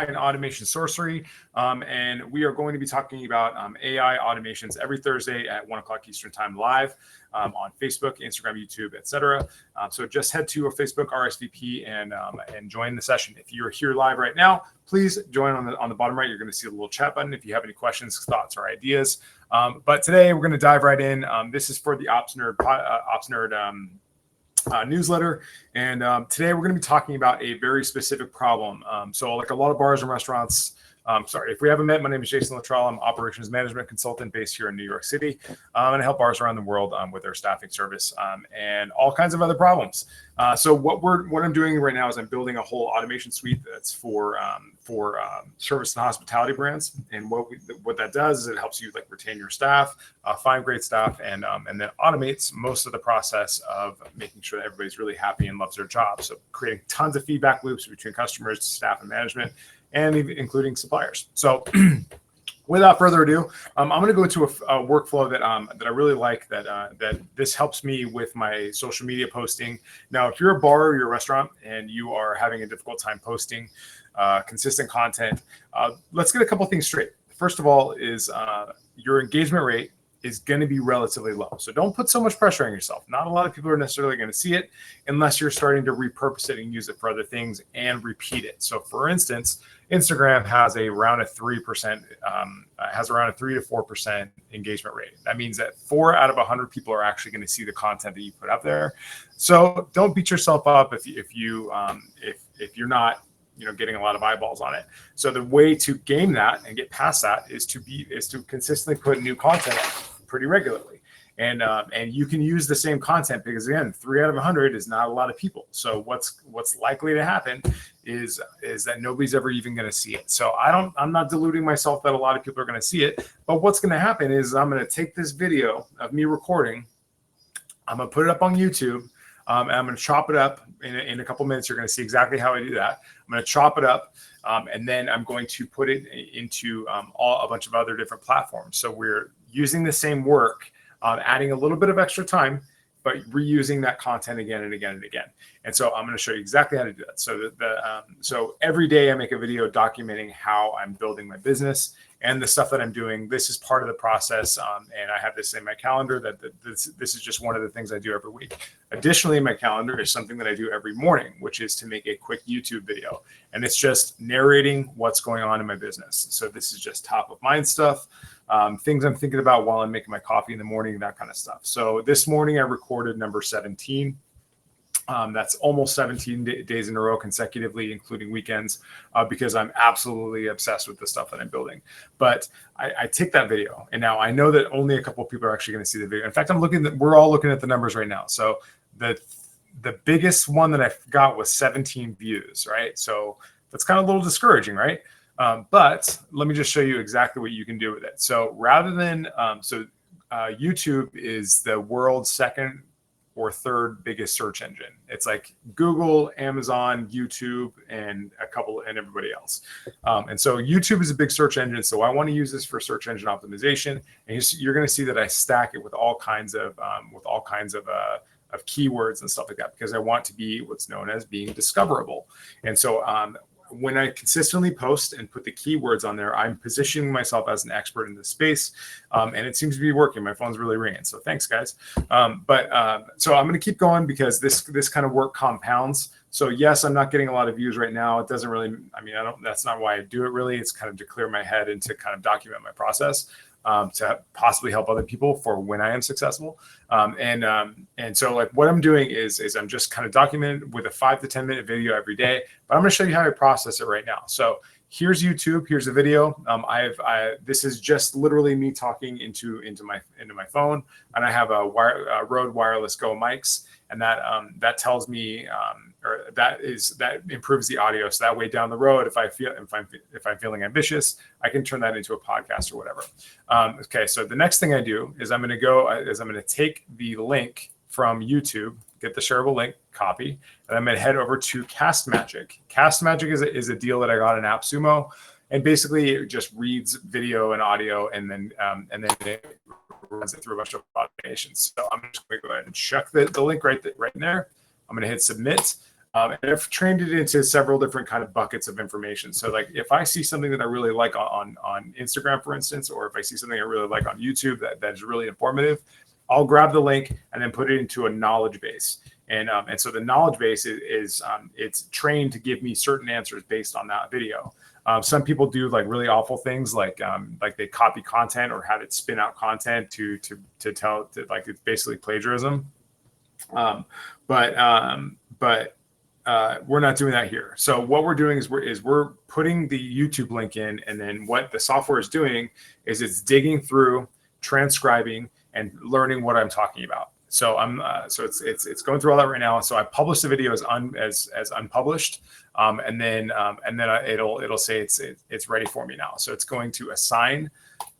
and automation sorcery, and we are going to be talking about AI automations every Thursday at 1 o'clock Eastern time live on Facebook, Instagram, YouTube, etc. So just head to Facebook RSVP and join the session. If you're here live right now, please join on the bottom right. You're going to see a little chat button if you have any questions, thoughts, or ideas. But today we're going to dive right in. This is for the Ops Nerd newsletter, and today we're going to be talking about a very specific problem. So like a lot of bars and restaurants, if we haven't met, my name is Jason Littrell. I'm operations management consultant based here in New York City, and I help bars around the world with their staffing service and all kinds of other problems. So what I'm doing right now is I'm building a whole automation suite that's for service and hospitality brands. And what that does is it helps you like retain your staff, find great staff, and then automates most of the process of making sure that everybody's really happy and loves their job. So creating tons of feedback loops between customers, staff, and management, and including suppliers. So without further ado, I'm going to go into a workflow that I really like, that this helps me with my social media posting. Now, if you're a bar or you're a restaurant and you are having a difficult time posting consistent content, let's get a couple things straight. First of all is your engagement rate is going to be relatively low. So don't put so much pressure on yourself. Not a lot of people are necessarily going to see it unless you're starting to repurpose it and use it for other things and repeat it. So for instance, Instagram has around a 3%, has around a 3 to 4% engagement rate. That means that 4 out of 100 people are actually going to see the content that you put up there. So don't beat yourself up if you're not getting a lot of eyeballs on it. So the way to game that and get past that is to consistently put new content out pretty regularly. And you can use the same content because again, 3 out of 100 is not a lot of people. So what's likely to happen is that nobody's ever even going to see it. So I'm not deluding myself that a lot of people are going to see it, but what's going to happen is I'm going to take this video of me recording, I'm going to put it up on YouTube, and I'm going to chop it up in a couple minutes. You're going to see exactly how I do that. I'm going to chop it up, and then I'm going to put it into a bunch of other different platforms. So we're using the same work, adding a little bit of extra time, but reusing that content again and again and again. And so I'm going to show you exactly how to do that. So so every day I make a video documenting how I'm building my business and the stuff that I'm doing. This is part of the process, and I have this in my calendar that this is just one of the things I do every week. Additionally, in my calendar is something that I do every morning, which is to make a quick YouTube video, and it's just narrating what's going on in my business. So this is just top of mind stuff, things I'm thinking about while I'm making my coffee in the morning, that kind of stuff. So this morning I recorded number 17. That's almost 17 days in a row consecutively, including weekends, because I'm absolutely obsessed with the stuff that I'm building. But I take that video, and now I know that only a couple of people are actually going to see the video. In fact, we're all looking at the numbers right now. So the biggest one that I got was 17 views, right? So that's kind of a little discouraging, right? But let me just show you exactly what you can do with it. So rather than, YouTube is the world's second or third biggest search engine. It's like Google, Amazon, YouTube, and everybody else. And so YouTube is a big search engine. So I want to use this for search engine optimization. And you're going to see that I stack it with all kinds of keywords and stuff like that, because I want to be what's known as being discoverable. And so when I consistently post and put the keywords on there, I'm positioning myself as an expert in this space, and it seems to be working. My phone's really ringing, so thanks, guys. So I'm going to keep going because this kind of work compounds. So yes, I'm not getting a lot of views right now. It doesn't really, that's not why I do it really. It's kind of to clear my head and to kind of document my process, to possibly help other people for when I am successful. And so like what I'm doing is I'm just kind of documenting with a 5 to 10 minute video every day, but I'm going to show you how I process it right now. So here's YouTube, here's a video. This is just literally me talking into my phone, and I have a Rode Wireless Go mics, and that tells me, or that improves the audio. So that way down the road, if I'm feeling ambitious, I can turn that into a podcast or whatever. Okay, so the next thing I do is I'm going to take the link from YouTube, get the shareable link, copy, and I'm going to head over to Cast Magic. Cast Magic is a deal that I got in AppSumo, and basically it just reads video and audio, and then it runs it through a bunch of automations. So I'm just going to go ahead and check the link right in there. I'm going to hit submit. And I've trained it into several different kind of buckets of information. So like if I see something that I really like on Instagram, for instance, or if I see something I really like on YouTube that is really informative, I'll grab the link and then put it into a knowledge base. And so the knowledge base is it's trained to give me certain answers based on that video. Some people do like really awful things, like they copy content or have it spin out content to tell like it's basically plagiarism. But we're not doing that here. So what we're doing is we're putting the YouTube link in, and then what the software is doing is it's digging through, transcribing, and learning what I'm talking about. So so it's going through all that right now. So I published the video as unpublished, and then it'll say it's ready for me now. So it's going to assign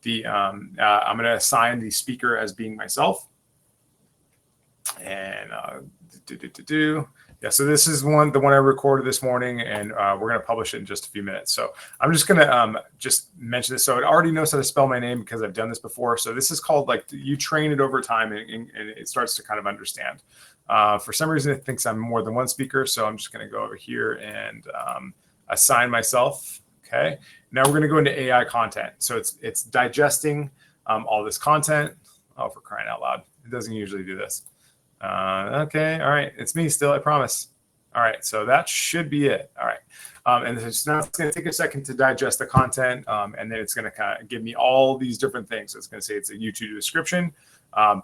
the I'm going to assign the speaker as being myself, and yeah, so this is the one I recorded this morning, and we're going to publish it in just a few minutes. So I'm just going to just mention this. So it already knows how to spell my name because I've done this before. So this is called, like, you train it over time, and it starts to kind of understand. For some reason, it thinks I'm more than one speaker. So I'm just going to go over here and assign myself. Okay. Now we're going to go into AI content. So it's digesting all this content. Oh, for crying out loud. It doesn't usually do this. Okay. All right. It's me still, I promise. All right. So that should be it. All right. And it's going to take a second to digest the content. And then it's going to kind of give me all these different things. So it's going to say it's a YouTube description,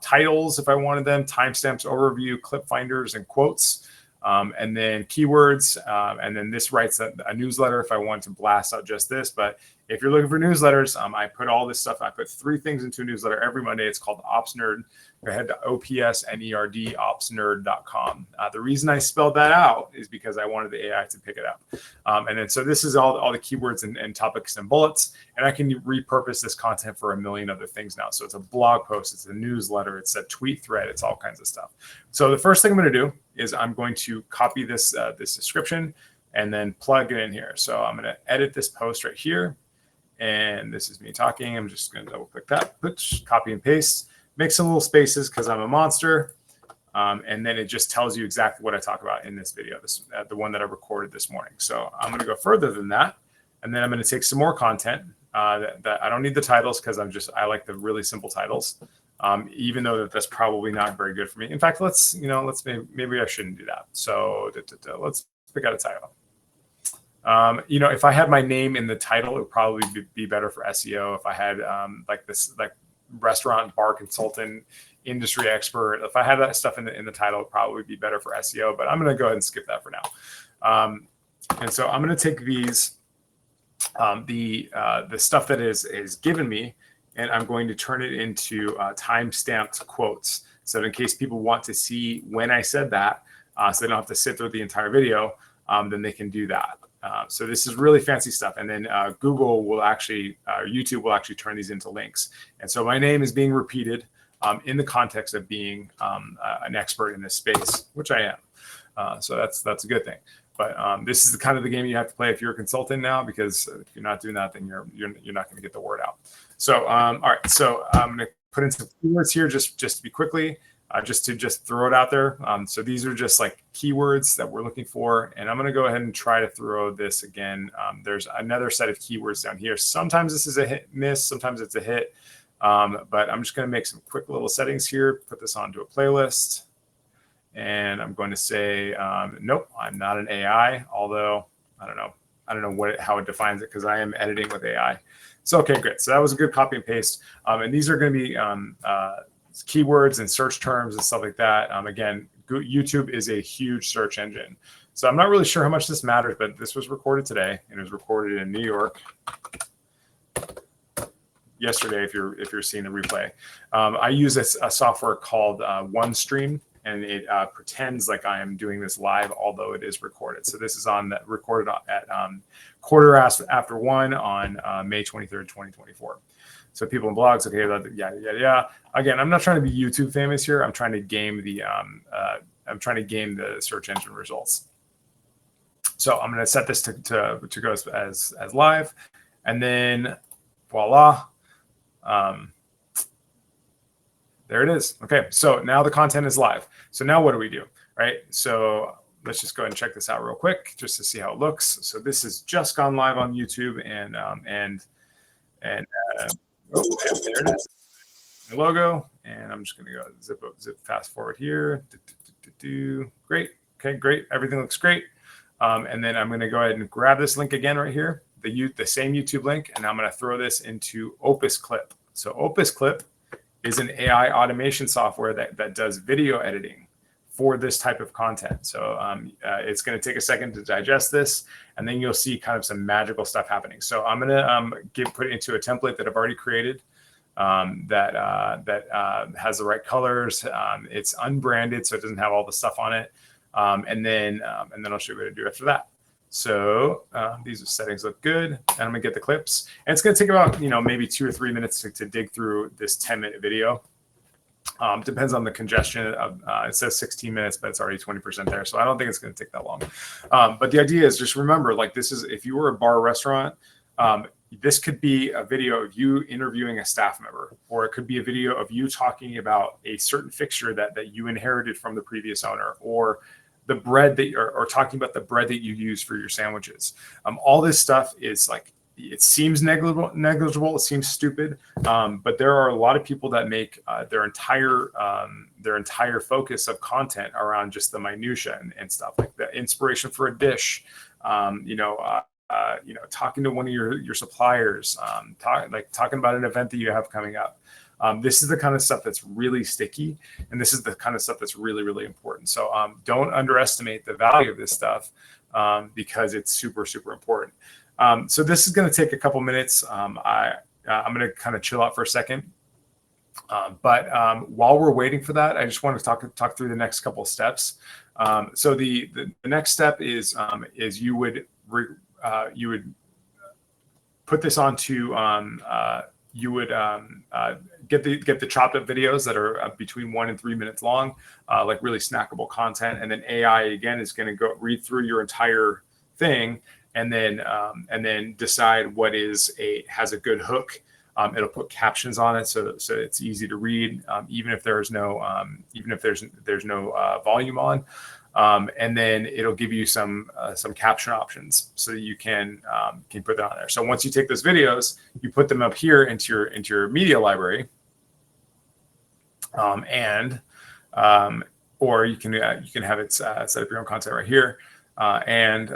titles, if I wanted them, timestamps, overview, clip finders, and quotes. And then keywords. And then this writes a newsletter if I want to blast out just this. But if you're looking for newsletters, I put all this stuff. I put 3 things into a newsletter every Monday. It's called Ops Nerd. Go ahead to OPSNERD, opsnerd.com. The reason I spelled that out is because I wanted the AI to pick it up. And then so this is all the keywords and topics and bullets. And I can repurpose this content for a million other things now. So it's a blog post, it's a newsletter, it's a tweet thread, it's all kinds of stuff. So the first thing I'm going to do is I'm going to copy this description and then plug it in here. So I'm going to edit this post right here. And this is me talking. I'm just going to double click that, copy and paste, make some little spaces because I'm a monster. And then it just tells you exactly what I talk about in this video, the one that I recorded this morning. So I'm going to go further than that. And then I'm going to take some more content that I don't need the titles because I like the really simple titles, even though that's probably not very good for me. In fact, maybe I shouldn't do that. So let's pick out a title. If I had my name in the title, it would probably be better for SEO. If I had like restaurant bar consultant, industry expert, if I had that stuff in the title, it would probably be better for SEO. But I'm going to go ahead and skip that for now. And so I'm going to take these, the stuff that is given me, and I'm going to turn it into time-stamped quotes. So in case people want to see when I said that, so they don't have to sit through the entire video, then they can do that. So this is really fancy stuff. And then YouTube will actually turn these into links. And so my name is being repeated in the context of being an expert in this space, which I am. So that's a good thing. But this is the kind of the game you have to play if you're a consultant now, because if you're not doing that, then you're not going to get the word out. So all right. So I'm going to put in some keywords here just to be quickly. Just to throw it out there. So these are just like keywords that we're looking for. And I'm going to go ahead and try to throw this again. There's another set of keywords down here. Sometimes this is a hit miss. Sometimes it's a hit. But I'm just going to make some quick little settings here. Put this onto a playlist. And I'm going to say, nope, I'm not an AI. Although, I don't know how it defines it because I am editing with AI. So, okay, great. So that was a good copy and paste. And these are going to be keywords and search terms and stuff like that. Again, YouTube is a huge search engine. So I'm not really sure how much this matters, but this was recorded today, and it was recorded in New York yesterday. If you're seeing the replay, I use a software called OneStream, and it pretends like I am doing this live, although it is recorded. So this is recorded at 1:15 on May 23rd, 2024. So people in blogs, okay, yeah. Again, I'm not trying to be YouTube famous here. I'm trying to game the search engine results. So I'm going to set this to go as live, and then voila, there it is. Okay, so now the content is live. So now what do we do, right? So let's just go ahead and check this out real quick just to see how it looks. So this has just gone live on YouTube, and there it is, the logo. And I'm just going to go zip fast forward here. Great. Okay, great. Everything looks great. And then I'm going to go ahead and grab this link again right here, the same YouTube link, and I'm going to throw this into OpusClip. So OpusClip is an AI automation software that does video editing for this type of content. So it's going to take a second to digest this, and then you'll see kind of some magical stuff happening. So I'm going to put it into a template that I've already created that has the right colors. It's unbranded, so it doesn't have all the stuff on it. And then I'll show you what to do after that. So these settings look good, and I'm gonna get the clips. And it's gonna take about maybe 2 or 3 minutes to dig through this 10-minute video. Depends on the congestion. It says 16 minutes, but it's already 20% there, so I don't think it's gonna take that long. But the idea is just remember, like, this is, if you were a bar or restaurant, this could be a video of you interviewing a staff member, or it could be a video of you talking about a certain fixture that you inherited from the previous owner, or the bread or talking about the bread that you use for your sandwiches. All this stuff is like, it seems negligible, it seems stupid, but there are a lot of people that make their entire focus of content around just the minutia and stuff, like the inspiration for a dish, talking to one of your suppliers, talking about an event that you have coming up. This is the kind of stuff that's really sticky, and this is the kind of stuff that's really, really important. So don't underestimate the value of this stuff because it's super, super important. So this is going to take a couple minutes. I'm going to kind of chill out for a second. But while we're waiting for that, I just want to talk through the next couple of steps. So the next step is you would put this onto you would get the chopped up videos that are between 1 and 3 minutes long, like really snackable content, and then AI again is going to go read through your entire thing and then decide what has a good hook. It'll put captions on it so it's easy to read, even if there's no volume on. And then it'll give you some caption options so that you can put that on there. So once you take those videos, you put them up here into your media library, or you can have it set up your own content right here, and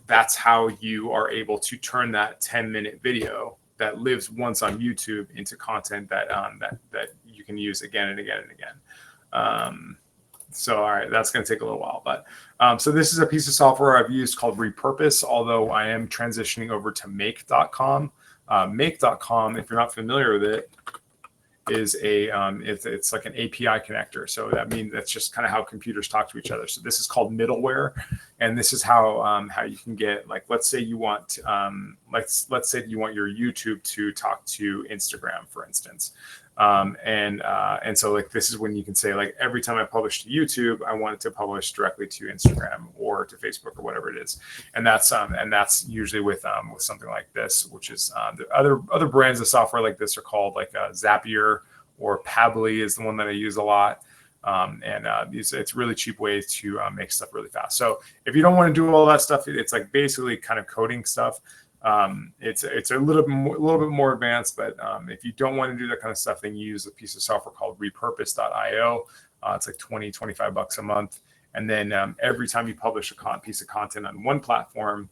that's how you are able to turn that 10-minute video that lives once on YouTube into content that you can use again and again and again. So, all right, that's going to take a little while, but so this is a piece of software I've used called Repurpose, although I am transitioning over to Make.com. Make.com, if you're not familiar with it, is it's like an API connector. So that means that's just kind of how computers talk to each other. So this is called middleware, and this is how you can get, like, let's say you want let's say you want your YouTube to talk to Instagram, for instance. And so, like, this is when you can say, like, every time I publish to YouTube, I want it to publish directly to Instagram or to Facebook or whatever it is. And that's usually with something like this, which is the other brands of software like this are called like Zapier, or Pabbly is the one that I use a lot. It's really cheap ways to make stuff really fast. So if you don't want to do all that stuff, it's like basically kind of coding stuff. It's a little bit more advanced, but if you don't want to do that kind of stuff, then you use a piece of software called repurpose.io. It's like $20-25 a month. And then every time you publish a piece of content on one platform,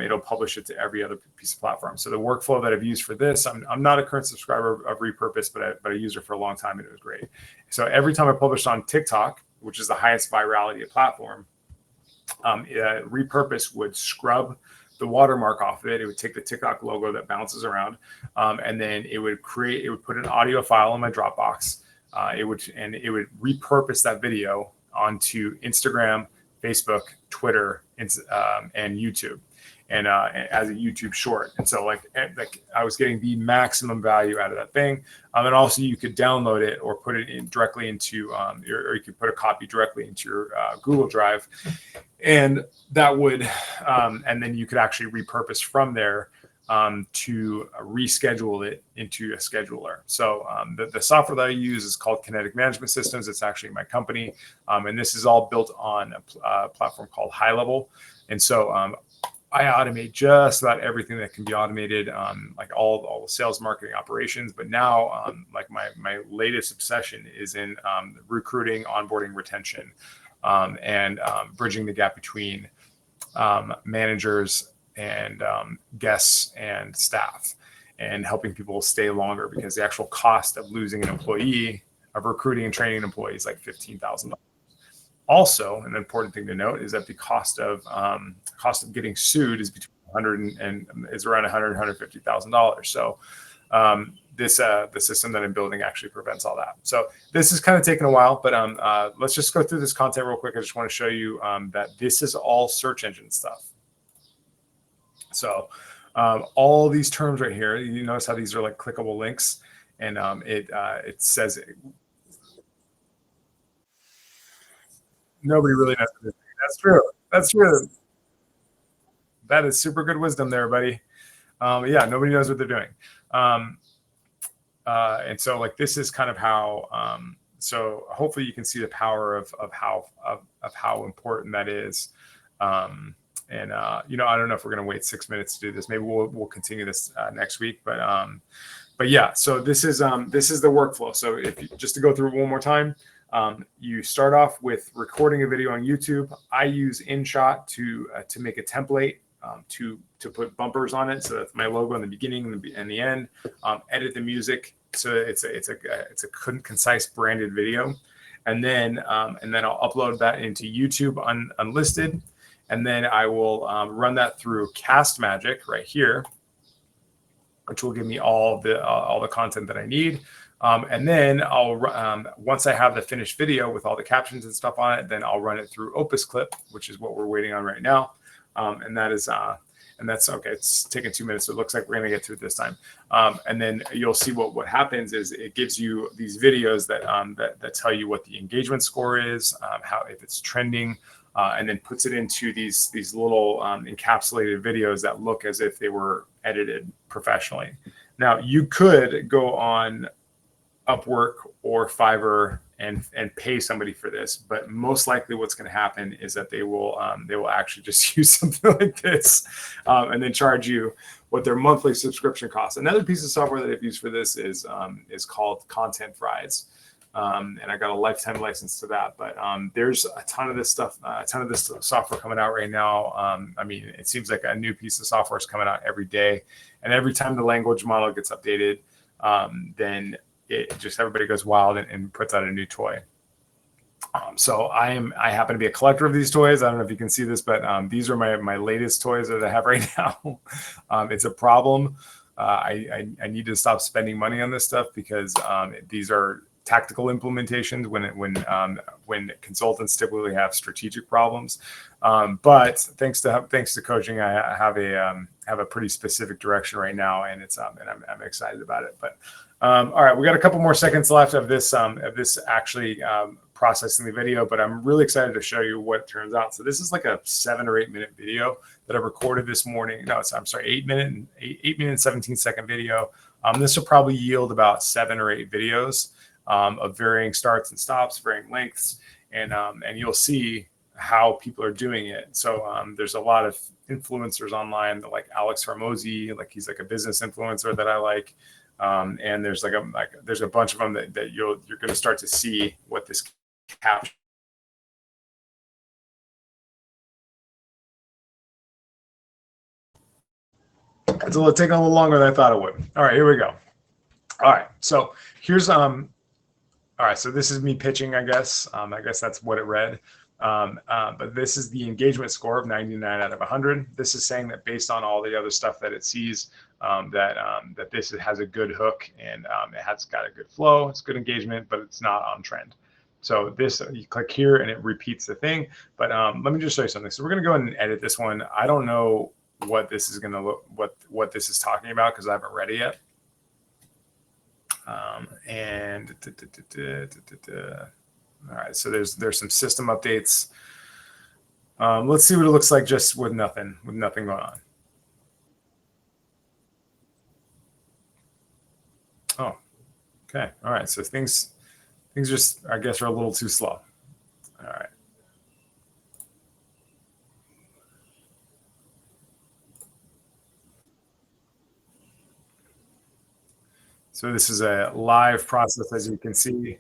it'll publish it to every other piece of platform. So the workflow that I've used for this, I'm not a current subscriber of Repurpose, but I used it for a long time and it was great. So every time I published on TikTok, which is the highest virality platform, Repurpose would scrub the watermark off of it. It would take the TikTok logo that bounces around, and then it would put an audio file in my Dropbox. It would repurpose that video onto Instagram, Facebook, Twitter, and YouTube, and as a YouTube short. And so like I was getting the maximum value out of that thing. And also you could download it or put it in directly into or you could put a copy directly into your Google Drive, and that would and then you could actually repurpose from there to reschedule it into a scheduler. So the software that I use is called Kinetic Management Systems. It's actually my company. And this is all built on a platform called High Level. And so I automate just about everything that can be automated, like all the sales, marketing, operations. But now, like my latest obsession is in recruiting, onboarding, retention, and bridging the gap between managers and guests and staff, and helping people stay longer, because the actual cost of losing an employee, of recruiting and training an employee, is like $15,000. Also, an important thing to note is that the cost of getting sued is between is around $100,000 and $150,000. So the system that I'm building actually prevents all that. So this is kind of taking a while, but let's just go through this content real quick. I just want to show you that this is all search engine stuff. So all these terms right here, you notice how these are like clickable links, and it says nobody really knows what they're doing. That's true. That's true. That is super good wisdom there, buddy. Yeah, nobody knows what they're doing. And so like this is kind of how. So hopefully you can see the power of how important that is. And you know, I don't know if we're going to wait 6 minutes to do this. Maybe we'll continue this next week. But yeah, so this is the workflow. So just to go through it one more time, you start off with recording a video on YouTube. I use InShot to make a template, to put bumpers on it, so that's my logo in the beginning and the end. Edit the music so it's a concise branded video, and then I'll upload that into YouTube unlisted. And then I will run that through Cast Magic right here, which will give me all the content that I need. And then I'll once I have the finished video with all the captions and stuff on it, then I'll run it through OpusClip, which is what we're waiting on right now. And that's okay. It's taking 2 minutes, so it looks like we're gonna get through it this time. And then you'll see what happens is it gives you these videos that tell you what the engagement score is, if it's trending. And then puts it into these little encapsulated videos that look as if they were edited professionally. Now, you could go on Upwork or Fiverr and pay somebody for this, but most likely what's going to happen is that they will actually just use something like this, and then charge you what their monthly subscription costs. Another piece of software that I've used for this is called Content Fries. And I got a lifetime license to that, but there's a ton of this stuff, software coming out right now. I mean, it seems like a new piece of software is coming out every day, and every time the language model gets updated, then everybody goes wild and puts out a new toy. So I happen to be a collector of these toys. I don't know if you can see this, but these are my latest toys that I have right now. It's a problem. I need to stop spending money on this stuff, because these are tactical implementations when consultants typically have strategic problems. But thanks to coaching, I have a pretty specific direction right now, and I'm excited about it. But all right, we got a couple more seconds left of this actually processing the video, but I'm really excited to show you what it turns out. So this is like a 7 or 8 minute video that I recorded this morning. No, I'm sorry, 8 minute and 17-second video. This will probably yield about 7 or 8 videos of varying starts and stops, varying lengths, and you'll see how people are doing it. So there's a lot of influencers online, like Alex Hormozy, like he's like a business influencer that I like, and there's there's a bunch of them that you're going to start to see what this capture. It's taking a little longer than I thought it would. All right, here we go. All right, so here's all right, so this is me pitching, I guess. I guess that's what it read. But this is the engagement score of 99 out of 100. This is saying that based on all the other stuff that it sees, that this has a good hook, and it has got a good flow. It's good engagement, but it's not on trend. So this, you click here and it repeats the thing. But let me just show you something. So we're going to go ahead and edit this one. I don't know what this is going to look, what this is talking about, because I haven't read it yet. All right, so there's some system updates. Let's see what it looks like just with nothing going on. Oh, okay. All right. So things just, I guess, are a little too slow. All right. So this is a live process, as you can see.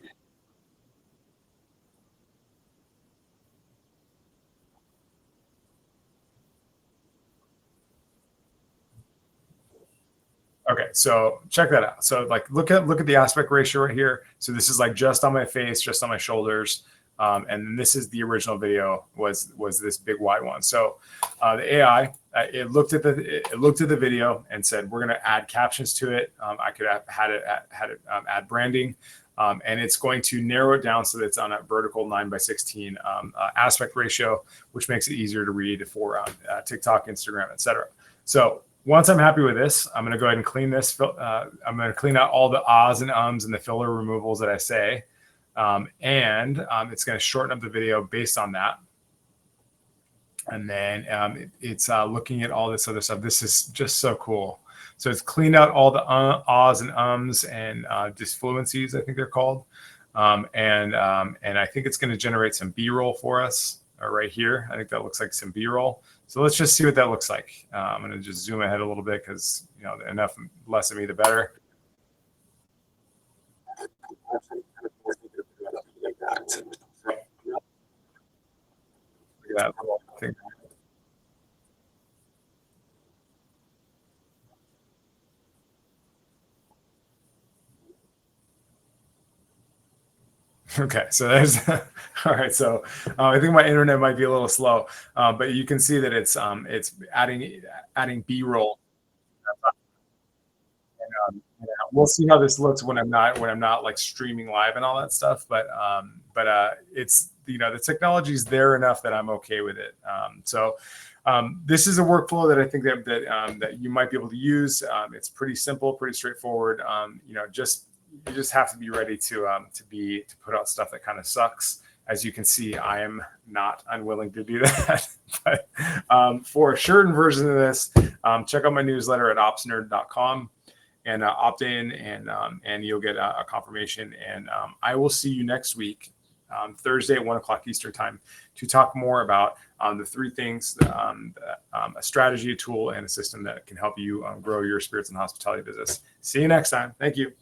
Okay, so check that out. So like look at the aspect ratio right here. So this is like just on my face, just on my shoulders. And this is the original video was this big wide one. So the AI it looked at the video and said we're going to add captions to it. I could have had it add branding, and it's going to narrow it down so that it's on a vertical 9:16 aspect ratio, which makes it easier to read for TikTok, Instagram, etc. So once I'm happy with this, I'm going to go ahead and clean this. I'm going to clean out all the ahs and ums and the filler removals that I say. And it's going to shorten up the video based on that. And then it's looking at all this other stuff. This is just so cool. So it's cleaned out all the ahs and ums and disfluencies, I think they're called. And I think it's going to generate some B-roll for us right here. I think that looks like some B-roll. So let's just see what that looks like. I'm going to just zoom ahead a little bit because, you know, less of me, the better. Look at that little thing. Okay, so there's all right. So I think my internet might be a little slow, but you can see that it's adding B-roll. Yeah, we'll see how this looks when I'm not like streaming live and all that stuff. But it's, you know, the technology's there enough that I'm okay with it. So this is a workflow that I think that you might be able to use. It's pretty simple, pretty straightforward. You know, you just have to be ready to put out stuff that kind of sucks. As you can see, I am not unwilling to do that. But for a shortened version of this, check out my newsletter at opsnerd.com and opt in, and you'll get a confirmation. And I will see you next week, Thursday at 1 o'clock Eastern time, to talk more about the three things, a strategy, a tool, and a system that can help you grow your spirits and hospitality business. See you next time. Thank you.